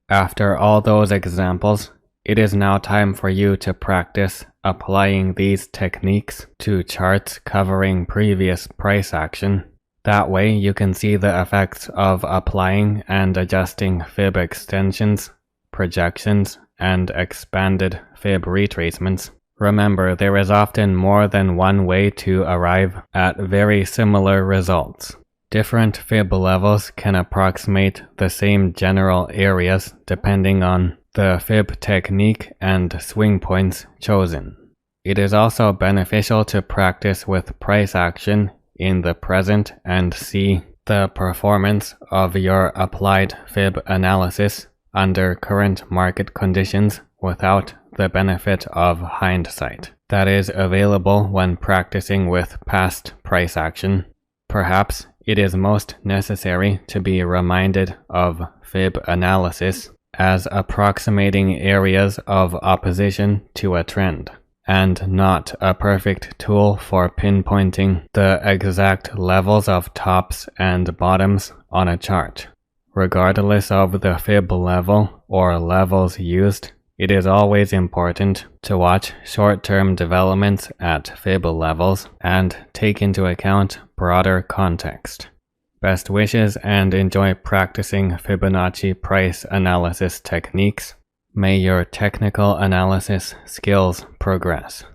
After all those examples, it is now time for you to practice applying these techniques to charts covering previous price action. That way you can see the effects of applying and adjusting fib extensions, projections, and expanded fib retracements. Remember, there is often more than one way to arrive at very similar results. Different fib levels can approximate the same general areas depending on the fib technique and swing points chosen. It is also beneficial to practice with price action in the present and see the performance of your applied fib analysis under current market conditions without the benefit of hindsight. That is available when practicing with past price action. Perhaps it is most necessary to be reminded of fib analysis as approximating areas of opposition to a trend, and not a perfect tool for pinpointing the exact levels of tops and bottoms on a chart. Regardless of the fib level or levels used, it is always important to watch short-term developments at fib levels and take into account broader context. Best wishes and enjoy practicing Fibonacci price analysis techniques. May your technical analysis skills progress.